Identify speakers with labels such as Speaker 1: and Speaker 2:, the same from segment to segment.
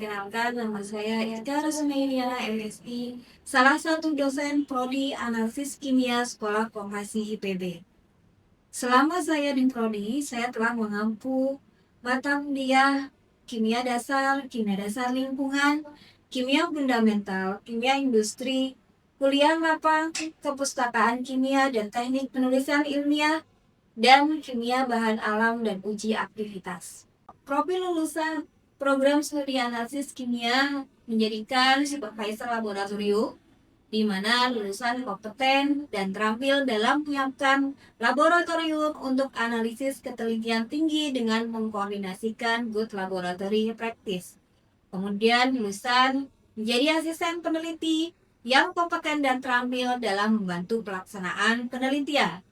Speaker 1: perkenalkan nama saya Ika Rusmeliana MSI, salah satu dosen Prodi Analisis Kimia Sekolah Vokasi IPB. Selama saya di Prodi, saya telah mengampu mata kuliah kimia dasar lingkungan, kimia fundamental, kimia industri, kuliah lapang, kepustakaan kimia dan teknik penulisan ilmiah, dan kimia bahan alam dan uji aktivitas. Profil lulusan program studi analisis kimia menjadikan supervisor laboratorium, di mana lulusan kompeten dan terampil dalam menyiapkan laboratorium untuk analisis ketelitian tinggi dengan mengkoordinasikan good laboratory practice. Kemudian lulusan menjadi asisten peneliti yang kompeten dan terampil dalam membantu pelaksanaan penelitian.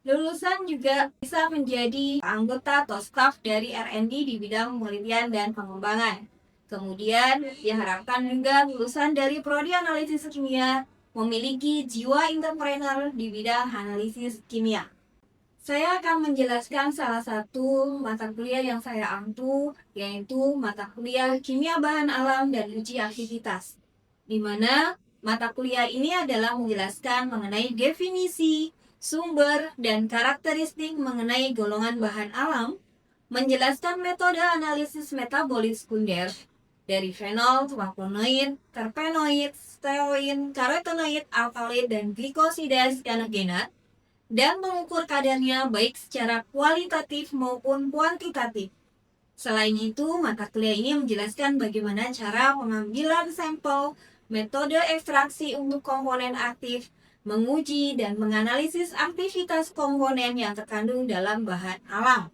Speaker 1: Lulusan juga bisa menjadi anggota atau staf dari R&D di bidang penelitian dan pengembangan. Kemudian diharapkan juga lulusan dari Prodi Analisis Kimia memiliki jiwa entrepreneur di bidang analisis kimia. Saya akan menjelaskan salah satu mata kuliah yang saya ampu, yaitu mata kuliah Kimia Bahan Alam dan Uji Aktivitas, di mana mata kuliah ini adalah menjelaskan mengenai definisi, sumber, dan karakteristik mengenai golongan bahan alam, menjelaskan metode analisis metabolit sekunder dari fenol, flavonoid, terpenoid, steroid, karotenoid, alkaloid, dan glikosida cyanogenat, dan mengukur kadarnya baik secara kualitatif maupun kuantitatif. Selain itu, mata kuliah ini menjelaskan bagaimana cara pengambilan sampel, metode ekstraksi untuk komponen aktif, menguji dan menganalisis aktivitas komponen yang terkandung dalam bahan alam,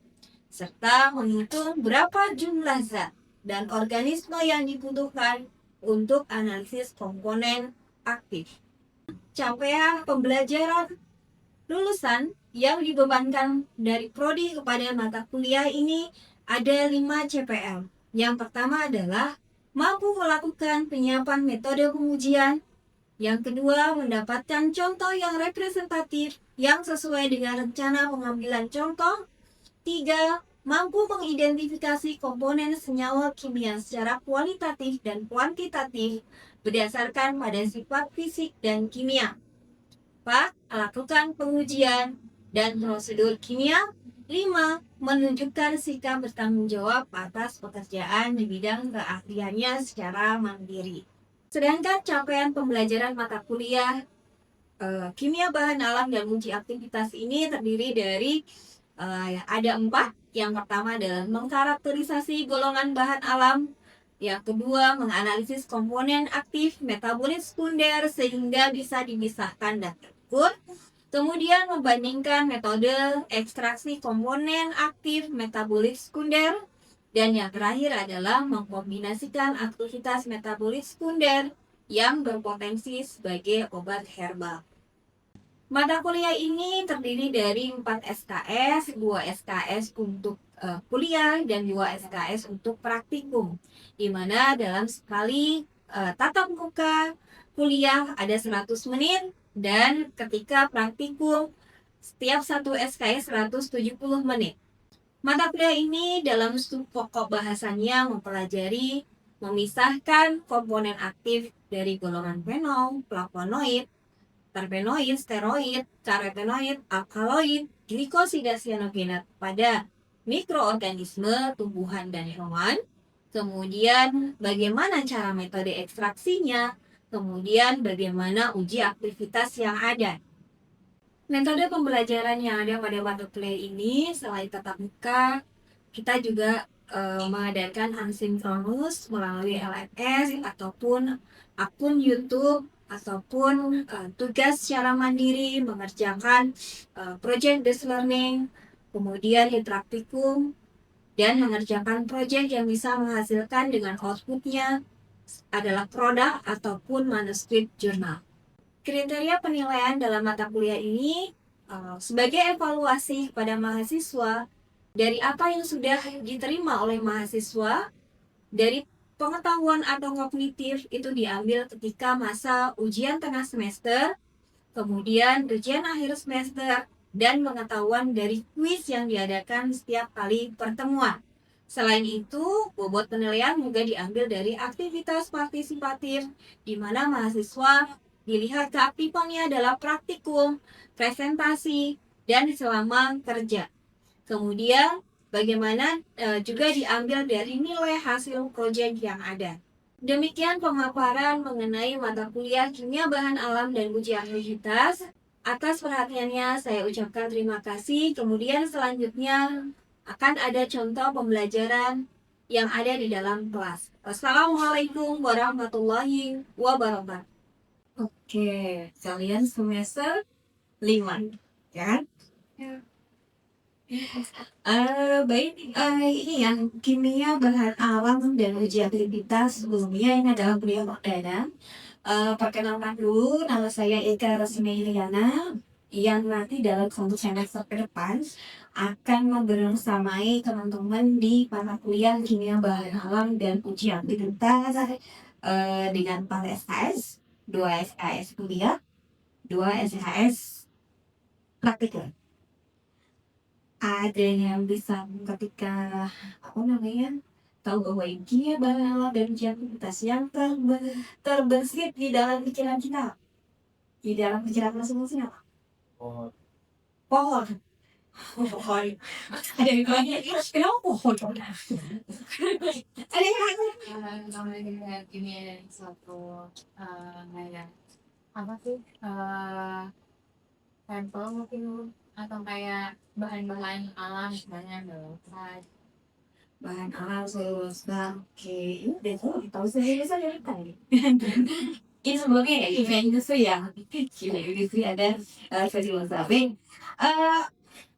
Speaker 1: serta menghitung berapa jumlah zat dan organisme yang dibutuhkan untuk analisis komponen aktif. Capaian pembelajaran lulusan yang dibebankan dari prodi kepada mata kuliah ini ada 5 CPL. Yang pertama adalah mampu melakukan penyiapan metode pengujian. Yang kedua, mendapatkan contoh yang representatif yang sesuai dengan rencana pengambilan contoh. 3. Mampu mengidentifikasi komponen senyawa kimia secara kualitatif dan kuantitatif berdasarkan pada sifat fisik dan kimia. 4. Lakukan pengujian dan prosedur kimia. 5. Menunjukkan sikap bertanggung jawab atas pekerjaan di bidang keahliannya secara mandiri. Sedangkan capaian pembelajaran mata kuliah kimia bahan alam dan uji aktivitas ini terdiri dari ada 4. Yang pertama adalah mengkarakterisasi golongan bahan alam. Yang kedua, menganalisis komponen aktif metabolit sekunder sehingga bisa dipisahkan dan terukur. Kemudian membandingkan metode ekstraksi komponen aktif metabolit sekunder. Dan yang terakhir adalah mengkombinasikan aktivitas metabolit sekunder yang berpotensi sebagai obat herbal. Mata kuliah ini terdiri dari 4 SKS, 2 SKS untuk kuliah dan 2 SKS untuk praktikum, di mana dalam sekali tatap muka kuliah ada 100 menit dan ketika praktikum setiap satu SKS 170 menit. Mata kuliah ini dalam pokok bahasannya mempelajari memisahkan komponen aktif dari golongan fenol, flavonoid, terpenoid, steroid, karotenoid, alkaloid, glikosida cyanogenat pada mikroorganisme, tumbuhan, dan hewan. Kemudian bagaimana cara metode ekstraksinya, kemudian bagaimana uji aktivitas yang ada. Metode pembelajaran yang ada pada mata kuliah ini selain tatap muka, kita juga mengadakan asinkronus melalui LMS ataupun akun YouTube ataupun tugas secara mandiri mengerjakan project based learning, kemudian di praktikum dan mengerjakan project yang bisa menghasilkan dengan outputnya adalah produk ataupun manuskrip jurnal. Kriteria penilaian dalam mata kuliah ini sebagai evaluasi kepada mahasiswa dari apa yang sudah diterima oleh mahasiswa, dari pengetahuan atau kognitif itu diambil ketika masa ujian tengah semester, kemudian ujian akhir semester, dan pengetahuan dari kuis yang diadakan setiap kali pertemuan. Selain itu, bobot penilaian juga diambil dari aktivitas partisipatif, di mana mahasiswa dilihat keaktifannya dalam praktikum, presentasi, dan selama kerja. Kemudian, bagaimana juga diambil dari nilai hasil proyek yang ada. Demikian pemaparan mengenai mata kuliah kimia bahan alam dan uji aktivitas. Atas perhatiannya saya ucapkan terima kasih. Kemudian selanjutnya akan ada contoh pembelajaran yang ada di dalam kelas. Wassalamualaikum warahmatullahi wabarakatuh. Oke, kalian semester 5, ya kan? Ya. Baik, ini yang kimia bahan alam dan uji aktivitas sebelumnya ini adalah kuliah perdana. Perkenalkan dulu, nama saya Eka Rosmeliana yang nanti dalam satu semester ke depan akan membersamai teman-teman di mata kuliah kimia bahan alam dan uji aktivitas dengan 4 SKS, 2 SKS kuliah, 2 SKS praktikum. Ada yang bisa ketika tahu bahwa kimia bahan alam dan uji aktivitas yang terbesit di dalam pikiran kita, di dalam pikiran masing-masing apa? Pohon. Pohon. Ada yang banyak kenapa pohon? Ada yang
Speaker 2: namanya kimia dari suatu kayak apa sih sampel mungkin atau kayak bahan-bahan alam misalnya laut
Speaker 1: bahan alam selesai. Oke, ini udah tahu saya dari tadi. Ini sebelumnya ya kimia industri ya. Kimia industri ada festival samping.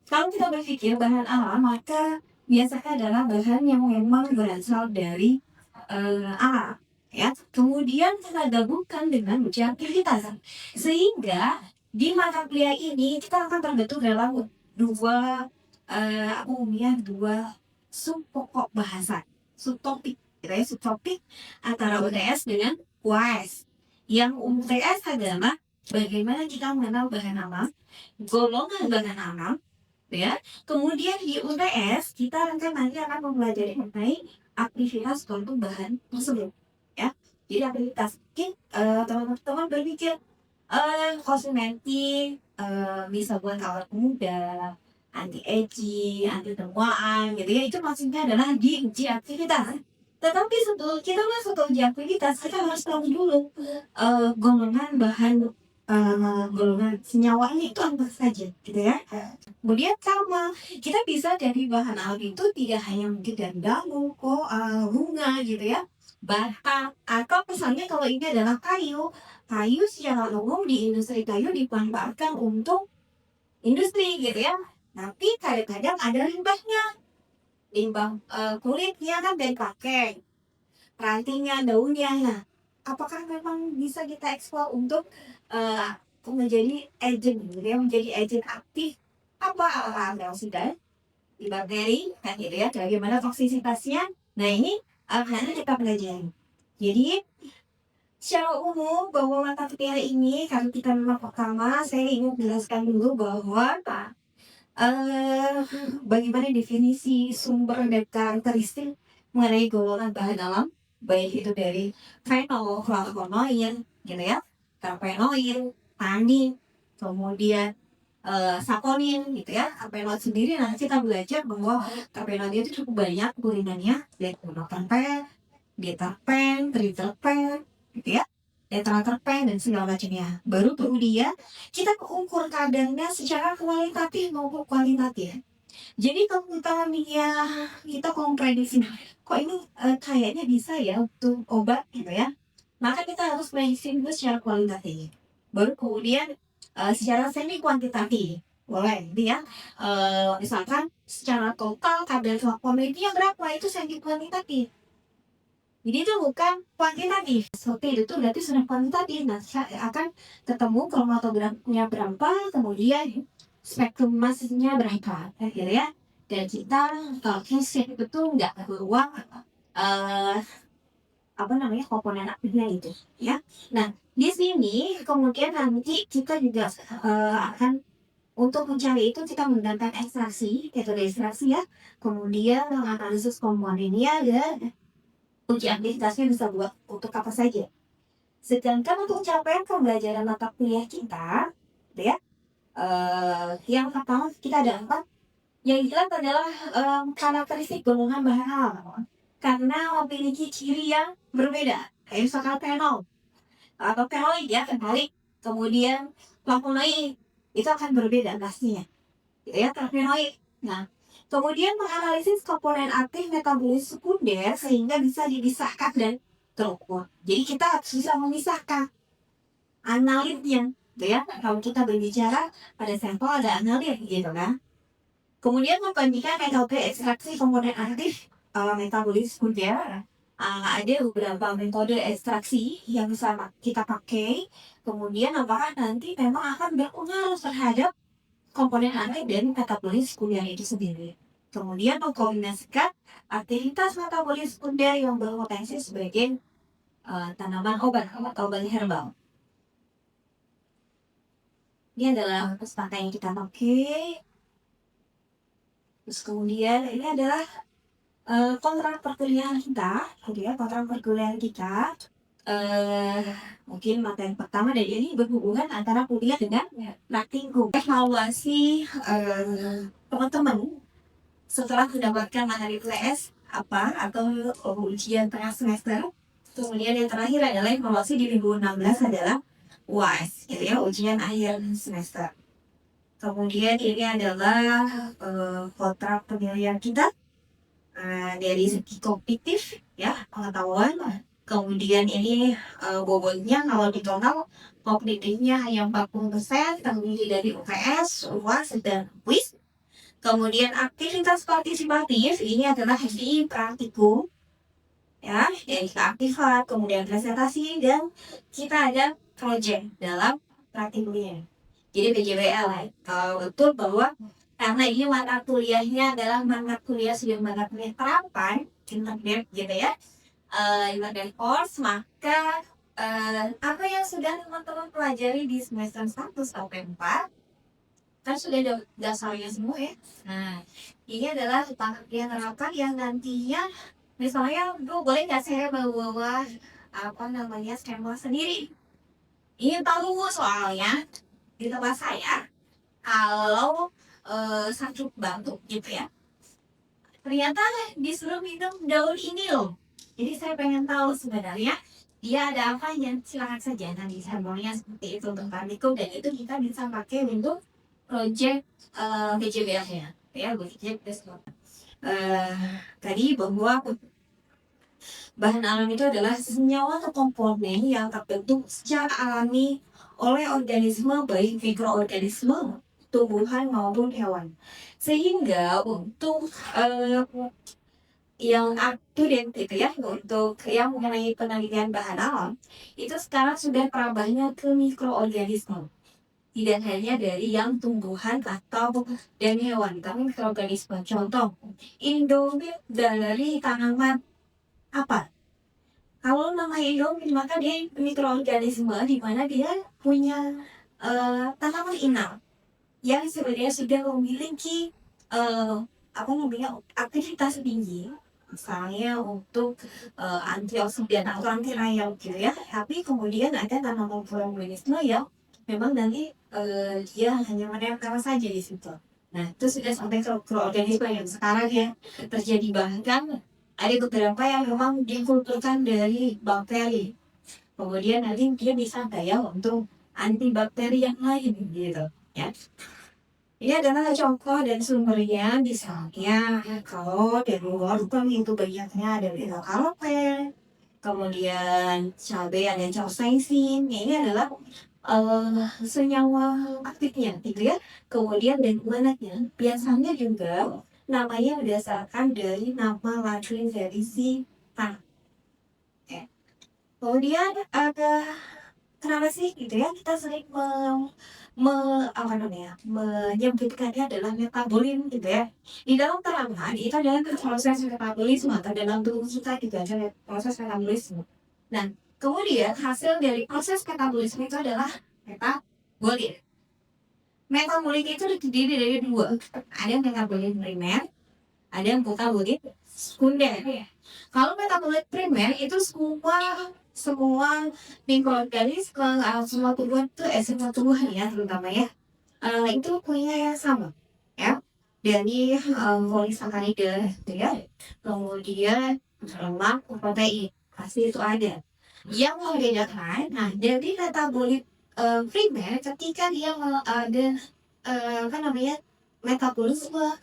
Speaker 1: Kalau kita berpikir bahan alam, maka biasanya adalah bahan yang memang berasal dari alam, ya. Kemudian kita gabungkan dengan uji aktivitas, sehingga di mata kuliah ini kita akan terbentuk dalam dua dua sub pokok bahasan, subtopik, gitu ya, subtopik antara UTS dengan UAS. Yang UTS adalah bagaimana kita mengenal bahan alam, golongan bahan alam, ya. Kemudian di UTS kita nanti akan mempelajari mengenai aktivitas suatu bahan tersebut, ya. Jadi aktivitas mungkin teman-teman berpikir kosmetik bisa buat awet muda, anti aging, anti temuan, gitu ya. Itu maksudnya adalah di uji aktivitas. Tetapi sebelum kita masuk ke uji aktivitas, kita harus tahu dulu golongan bahan golongan senyawanya itu apa saja, gitu ya. Kemudian sama, kita bisa dari bahan alam itu tidak hanya mungkin dari daun, bunga, gitu ya, batang, atau misalnya kalau ini adalah kayu. Kayu secara umum di industri kayu dimanfaatkan untuk industri, gitu ya. Tapi kadang-kadang ada limbahnya, limbah kulitnya kan dipakai, rantingnya, daunnya. Nah, apakah memang bisa kita ekspor untuk menjadi agent, gitu ya, menjadi agent aktif apa antioksida di bakteri, kan gitu ya, bagaimana toksisitasnya. Nah ini nanti kita pelajari. Jadi secara umum bahwa mata kuliah ini kalau kita memang pertama, saya ingin jelaskan dulu bahwa bagaimana definisi sumber dan karakteristik mengenai golongan bahan alam, baik itu dari fenol, flavonoid, gitu ya, terpenoid, tannin, kemudian saponin, gitu ya. Terpenoid sendiri nanti kita belajar bahwa terpenoid itu cukup banyak turunan,nya dari terpen, diterpen, triterpen, gitu ya, tetraterpen dan segala macamnya. Baru kemudian kita mengukur kadarnya secara kualitatif maupun kualitatif. Jadi kalau kita memprediksi kok ini kayaknya bisa ya untuk obat, gitu ya, maka kita harus prediksi dulu secara kualitatif. Baru kemudian secara semi kuantitatif boleh, gitu ya. Misalkan secara total kadar flavonoidnya berapa, itu semi kuantitatif. Jadi itu bukan kuantitatif. Oke, itu berarti sudah kuantitatif. Nah, akan ketemu kromatografnya berapa, kemudian spektrum masnya berapa, gitu ya. Dan kita case itu nggak keluar komponen aktifnya itu, ya. Nah, di sini kemudian nanti kita juga akan Untuk mencari itu kita menggunakan ekstraksi, metode ekstraksi ya, kemudian menganalisis komponennya dan uji aktivitasnya bisa buat untuk apa saja. Sedangkan untuk capaian pembelajaran mata kuliah kita, gitu ya, yang pertama kita ada 4, yang jelas adalah karakteristik golongan bahan alam karena memiliki ciri yang berbeda, kayak misalkan fenol atau fenoid ya, fenolik, kemudian flavonoid itu akan berbeda pastinya, gitu ya, terfenoid. Nah, kemudian menganalisis komponen aktif metabolis sekunder sehingga bisa dipisahkan dan terukur. Jadi kita harus bisa memisahkan analitnya, gitu ya. Kalau kita berbicara pada sampel ada analit gitu kan. Kemudian membandingkan metode ekstraksi komponen aktif metabolis sekunder. Ada beberapa metode ekstraksi yang bisa kita pakai. Kemudian apakah nanti memang akan berpengaruh terhadap komponen aktif dan metabolis sekunder itu sendiri. Kemudian mengkombinasikan aktivitas metabolis sekunder yang berpotensi sebagai tanaman obat atau obat herbal. Ini adalah pustaka yang kita pakai. Terus kemudian ini adalah kontrak perkuliahan kita, gitu ya, kontrak perkuliahan kita. Mungkin materi pertama dan ini berhubungan antara kuliah dengan praktikum. Evaluasi teman-teman setelah mendapatkan materi PS apa atau ujian tengah semester. Kemudian yang terakhir adalah evaluasi di 2016 adalah UAS, gitu ya, ujian akhir semester. Kemudian ini adalah kontrak penilaian kita dari segi kognitif ya, pengetahuan. Kemudian ini bobotnya kalau di total kognitifnya hanya 40%, terdiri dari UTS, UAS, dan kuis. Kemudian aktivitas partisipatif ini adalah di praktikum ya, dari keaktifan, kemudian presentasi, dan kita ada project dalam praktikumnya. Jadi PJBL ya. Betul bahwa karena ini mata kuliahnya adalah mata kuliah sudah mata kuliah terapan internet gitu ya, internet course, maka apa yang sudah teman-teman pelajari di semester 1 sampai 4 kan sudah ada dasarnya semua ya. Nah, ini adalah pengertian terapan yang nantinya misalnya boleh nggak saya bawa apa namanya stempel sendiri. Ini tahu soalnya di tempat saya kalau sakit batuk gitu ya, ternyata disuruh minum daun ini loh. Jadi saya pengen tahu sebenarnya dia ada apanya. Silakan saja nanti sampelnya seperti itu untuk praktikum, dan itu kita bisa pakai untuk project PJBL ya, project development. Tadi bahwa bahan alam itu adalah senyawa atau komponen yang terbentuk secara alami oleh organisme, baik mikroorganisme, tumbuhan maupun hewan. Sehingga untuk yang up to date gitu ya, untuk yang mengenai penelitian bahan alam, itu sekarang sudah perambahnya ke mikroorganisme. Tidak hanya dari yang tumbuhan atau dan hewan, tapi mikroorganisme. Contoh, Indomie dari tanaman apa? Kalau namanya Indomie maka dia mikroorganisme di mana dia punya tanaman inang yang sebenarnya sudah memiliki apa namanya aktivitas tinggi, misalnya untuk antioksidan atau anti rayap gitu ya. Tapi kemudian ada tanaman mikroorganisme yang memang nanti dia hanya menempel saja di situ. Nah, itu sudah sampai ke mikroorganisme yang sekarang ya terjadi, bahkan ada beberapa yang memang dikulturkan dari bakteri. Kemudian nanti dia bisa daya untuk antibakteri yang lain gitu ya. Ini adalah contoh dan sumbernya, misalnya kalau dari luar kan itu banyaknya dari lokalopen, kemudian cabai ada capsaicin. Ini adalah senyawa aktifnya gitu ya. Kemudian dari mananya biasanya juga namanya berdasarkan dari nama latin dari si tanah. Kemudian kenapa sih gitu ya kita sering apa namanya menyebutkannya adalah metabolisme gitu ya. Di dalam tanaman itu adalah proses metabolisme, atau dalam tubuh kita juga ada proses metabolisme. Nah, kemudian hasil dari proses metabolisme itu adalah metabolit. Metabolit itu terdiri dari dua, ada metabolit primer, ada metabolit sekunder. Kalau metabolit primer itu semua mikroorganisme, semua tumbuhan itu semua tumbuhan ya terutama ya, itu punya yang sama ya, dari polisakarida gitu ya, kemudian lemak, protein pasti itu ada. Yang membedakan, nah dari metabolit primer ketika dia ada apa namanya metabolisme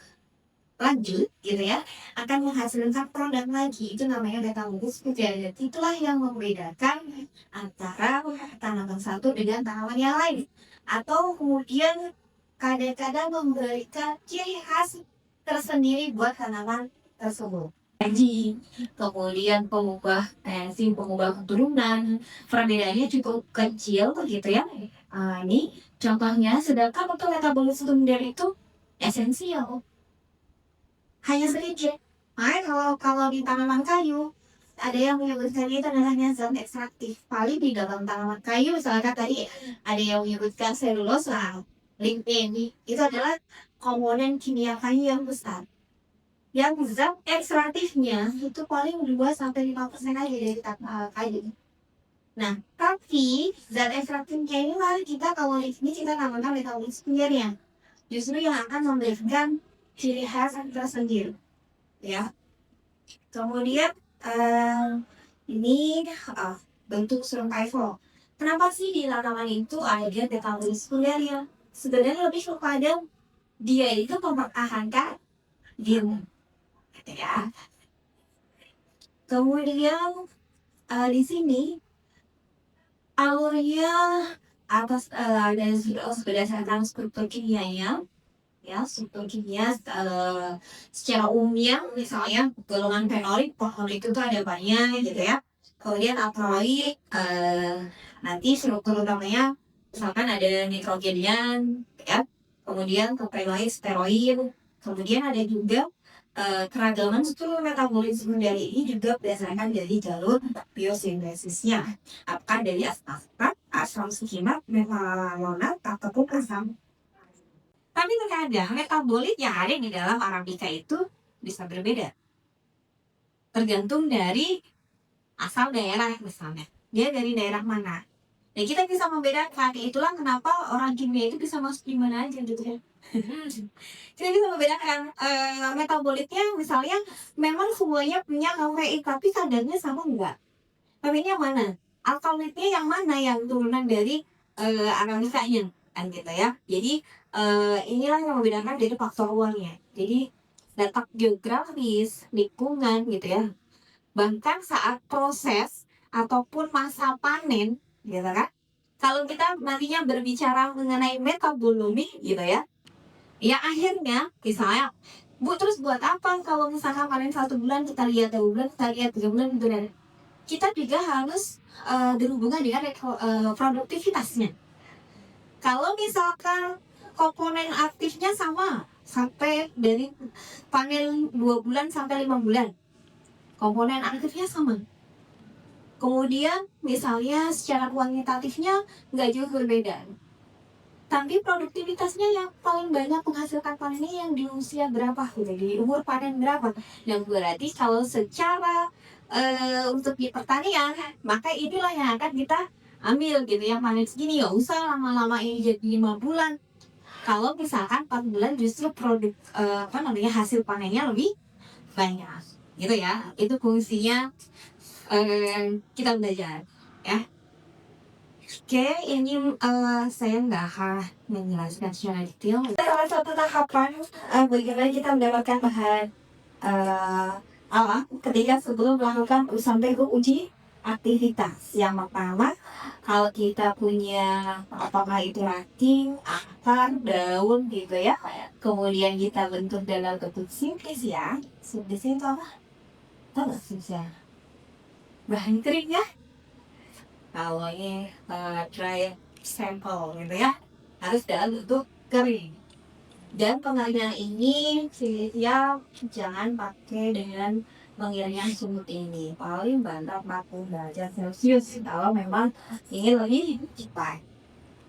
Speaker 1: lanjut gitu ya, akan menghasilkan produk lagi, itu namanya metabolisme. Jadi itulah yang membedakan antara tanaman satu dengan tanaman yang lain, atau kemudian kadang-kadang memberikan ciri khas tersendiri buat tanaman tersebut. Jadi kemudian pengubah keturunan, perbedaannya cukup kecil gitu ya. Ini contohnya, sedangkan untuk metabolisme sekunder itu esensial, hanya sedikit. Makanya kalau di tanaman kayu ada yang menyebutkan itu namanya zat ekstraktif. Paling di dalam tanaman kayu misalkan tadi ada yang menyebutkan selulosa, lignin, itu adalah komponen kimia kayu yang besar. Yang zat ekstraktifnya itu paling 2-5% aja dari kayu. Nah, tapi zat ekstraktifnya ini mari kita, kalau di sini kita namakan metabolisme sekundernya. Justru yang akan memberikan ciri khas tersendiri, ya. Kemudian ini bentuk survival. Kenapa sih di tanaman itu ada metabolisme sekundernya? Sebenarnya lebih kepada dia itu mempertahankan diri, ya. Kemudian di sini alurnya atas dari berdasarkan struktur kimianya, ya struktur kimia secara umumnya, misalnya golongan fenolik pohon itu tuh ada banyak gitu ya. Kemudian alkaloid nanti struktur utamanya misalkan ada nitrogennya ya, kemudian keprenoid steroid, kemudian ada juga keragaman struktur metabolisme dari ini juga berdasarkan dari jalur biosintesisnya, apakah dari aspartat, asam skimat, metalonat, ataupun asam. Tapi terkadang metabolit yang ada di dalam Arabica itu bisa berbeda, tergantung dari asal daerah misalnya. Dia dari daerah mana? Dan kita bisa membedakan, itulah kenapa orang kimia itu bisa masuk di mana aja gitu ya. Kita bisa membedakan metabolitnya, misalnya memang semuanya punya kafein, tapi kadarnya sama enggak? Kafeinnya mana? Alkaloidnya yang mana yang turunan dari Arabicanya kan gitu ya. Jadi inilah yang membedakan dari faktor uangnya. Jadi letak geografis, lingkungan gitu ya. Bahkan saat proses ataupun masa panen gitu kan. Kalau kita nantinya berbicara mengenai metabolomi gitu ya. Ya akhirnya misalnya, Bu terus buat apa kalau misalkan panen 1 bulan, kita lihat 2 bulan, kita lihat 3 bulan gitu, dan kita juga harus berhubungan dengan produktivitasnya. Kalau misalkan komponen aktifnya sama sampai dari panen 2 bulan sampai 5 bulan, komponen aktifnya sama. Kemudian misalnya secara kuantitatifnya nggak jauh berbeda, tapi produktivitasnya yang paling banyak menghasilkan panennya yang di usia berapa gitu, di umur panen berapa. Dan berarti kalau secara untuk di pertanian, maka inilah yang akan kita ambil gitu ya, panen segini, nggak usah lama-lama ini jadi 5 bulan. Kalau misalkan 4 bulan justru produk hasil panennya lebih banyak gitu ya. Itu fungsinya kita belajar ya. Oke, ini saya nggak akan menjelaskan secara detail. Salah satu tahapan bagaimana kita mendapatkan bahan alam ketika sebelum melakukan sampai ke uji aktivitas. Yang pertama, kalau kita punya apakah itu ranting, akar, daun gitu ya, kemudian kita bentuk dalam bentuk simplis ya. Simplisnya itu apa? Tahu nggak simplisnya? Bahan kering ya. Kalau ini dry sample gitu ya, harus dalam bentuk kering. Dan pengalian ini ya jangan pakai dengan penggilingan sumut ini, paling banter 40 derajat Celcius kalau memang ingin lebih cepat.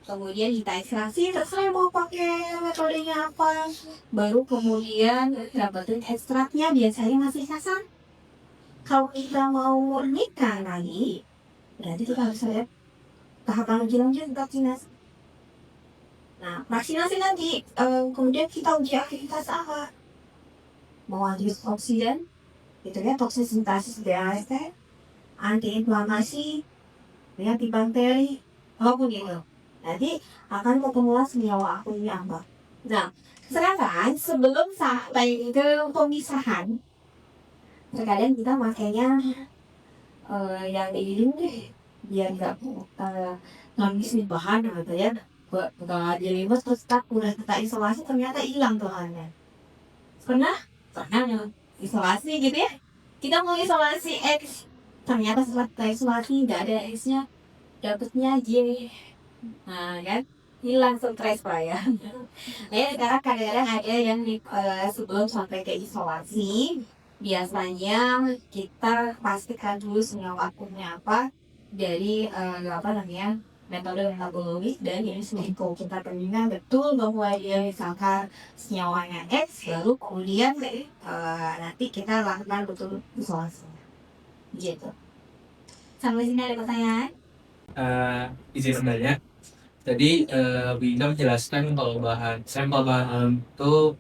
Speaker 1: kemudian kita ekstraksi, terserah mau pakai metodenya apa, baru kemudian dapetin ekstraknya, biasanya masih kasar. Kalau kita mau murnikan lagi, berarti kita harus lihat tahapan uji lanjut vaksinasi. Nah, vaksinasi nanti kemudian kita uji aktivitas apa? Mau antioksidan, itu ya, toksisitas DAST, antiinflamasi, ya, antibakteri, apapun itu. Nanti akan ketemu senyawa aktifnya apa. Nah, sekarang sebelum sampai ke pemisahan, terkadang kita makainya yang ini deh, biar nggak ngabisin bahan gitu ya. Nggak dilibat terus udah kita isolasi ternyata hilang bahannya. Pernah yang isolasi gitu ya, kita mau isolasi X, ternyata setelah kita isolasi nggak ada X-nya, dapetnya Y. Nah kan, hilang stres pak ya. Nah sekarang kadang-kadang ada yang sebelum sampai ke isolasi, biasanya kita pastikan dulu senyawa aktifnya apa dari apa namanya, metode metabolomis dan jenis risiko. Kita perhatikan betul bahwa dia misalkan senyawanya X, baru kemudian nanti kita lakukan betul isolasi gitu. Sampai sini ada pertanyaan?
Speaker 3: Izin sebenarnya. Tadi Bu Indah menjelaskan kalau sampel bahan alam itu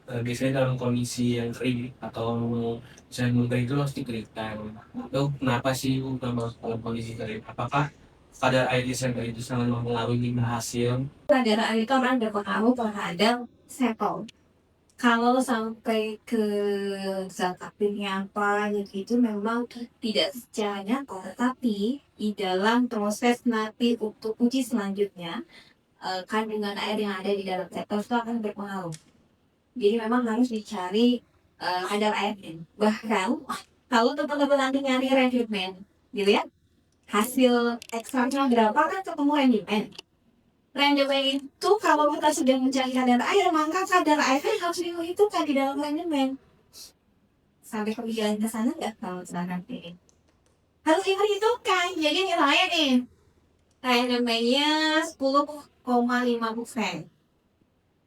Speaker 3: biasanya dalam kondisi yang kering atau misalnya mudah itu harus dikeringkan. Itu kenapa sih Bu dalam kondisi kering? Apakah kadar air di sampel itu sangat mempengaruhi hasil?
Speaker 1: Kadar air itu akan berpengaruh terhadap sampel. Kalau sampai ke zat aktifnya apa gitu memang tidak secara nyata, tapi di dalam proses nanti untuk uji selanjutnya kandungan air yang ada di dalam sampel itu akan berpengaruh. Jadi memang harus dicari kadar airnya. Bahkan kalau teman-teman nanti nyari rendimen, gitu ya, hasil ekstraknya berapa kan ketemu rendimen. Rendemen itu kalau kita sudah mencari kadar air, maka kadar airnya harus diperhitungkan di dalam rendemen. Sampai kepikiran ke sana nggak kalau misalkan pilih? Harus diperhitungkan. Jadi nilainya nih, rendemennya 10,5%.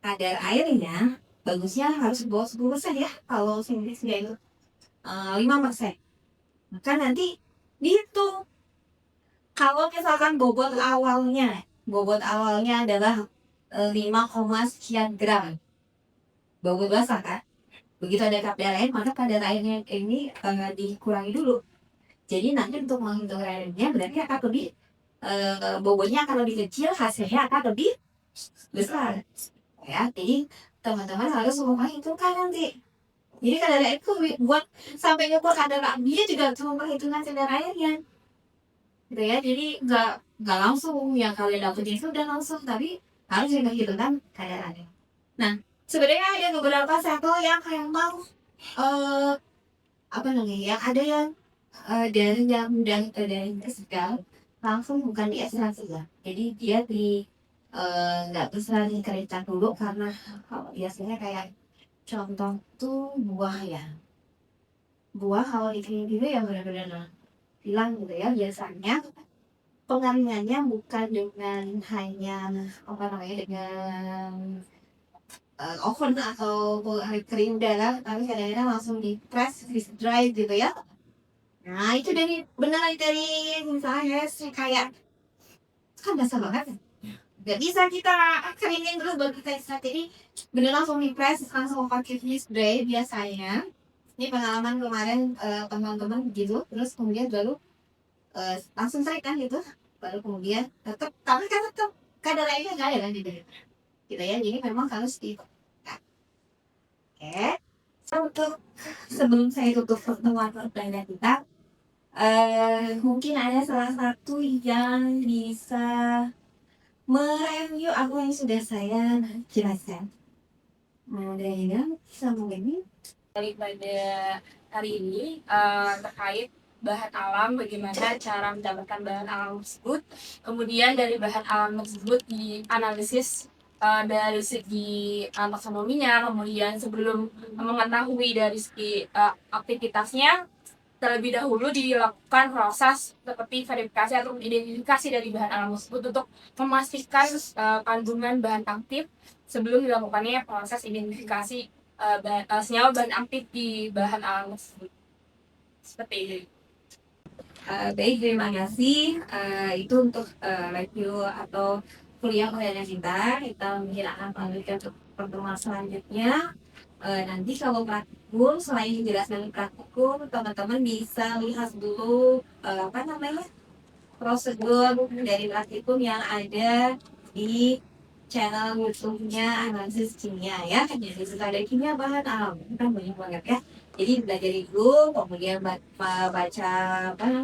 Speaker 1: Kadar airnya bagusnya harus di bawah 10% ya. Kalau sintetisnya itu 5%. Maka nanti dihitung. Kalau misalkan bobot awalnya adalah 5, sekian gram bobot basah kan. Begitu ada kadar air, maka kadar airnya ini dikurangi dulu. Jadi nanti untuk menghitung airnya berarti akan lebih bobotnya akan lebih kecil, hasilnya akan lebih besar. Ya, jadi teman-teman harus memperhitungkan nanti. Jadi kadar air itu buat sampai ngukur kadar airnya juga harus memperhitungkan kadar airnya. Gitu ya, jadi nggak langsung yang kalian dapetin itu udah langsung, tapi harus diperhitungkan kadar air. Nah, sebenarnya ada beberapa sampel yang memang apa namanya ya, ada yang dari yang dari segala langsung bukan di ekstraksi ya, jadi dia di nggak bisa dikeringkan dulu karena biasanya kayak contoh tuh buah kalau dikeringin dulu ya benar-benar hilang gitu ya. Biasanya pengeringannya bukan dengan hanya apa namanya dengan oven atau air kering udara, tapi kadang-kadang langsung di press freeze dry gitu ya. Nah itu beneran dari misalnya sih kayak kan basah banget, nggak bisa kita keringin dulu baru kita extract. Jadi bener langsung di press langsung pakai freeze dry biasanya. Ini pengalaman kemarin teman-teman gitu, terus kemudian baru langsung saya kan gitu, baru kemudian tetap tapi kan tetap kadar airnya nggak ada kan di dalam gitu ya. Jadi memang harus di oke. Untuk sebelum saya tutup pertemuan perdana kita, mungkin ada salah satu yang bisa mereview apa yang sudah saya jelaskan. Ada yang bisa mungkin
Speaker 2: Daripada hari ini terkait bahan alam, bagaimana cara mendapatkan bahan alam tersebut, kemudian dari bahan alam tersebut dianalisis dari segi taksonominya, kemudian sebelum mengetahui dari segi aktivitasnya, terlebih dahulu dilakukan proses seperti verifikasi atau identifikasi dari bahan alam tersebut untuk memastikan kandungan bahan aktif sebelum dilakukannya proses identifikasi senyawa bahan aktif di bahan alam tersebut. Seperti ini.
Speaker 1: Baik, terima kasih. Itu untuk review atau kuliah perdana kita mungkin akan lanjutkan untuk pertemuan selanjutnya. Nanti kalau praktikum, selain dijelaskan praktikum, teman-teman bisa lihat dulu prosedur dari praktikum yang ada di channel YouTube-nya Analisis Kimia ya. Jadi ada kimia bahan alam kan banyak banget ya. Jadi belajar dulu, kemudian baca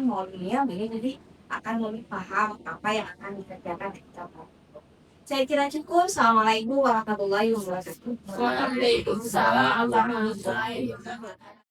Speaker 1: modulnya, jadi akan lebih paham apa yang akan dikerjakan ketika praktikum. Saya kira cukup. Assalamualaikum warahmatullahi wabarakatuh.
Speaker 2: Waalaikumsalam warahmatullahi wabarakatuh.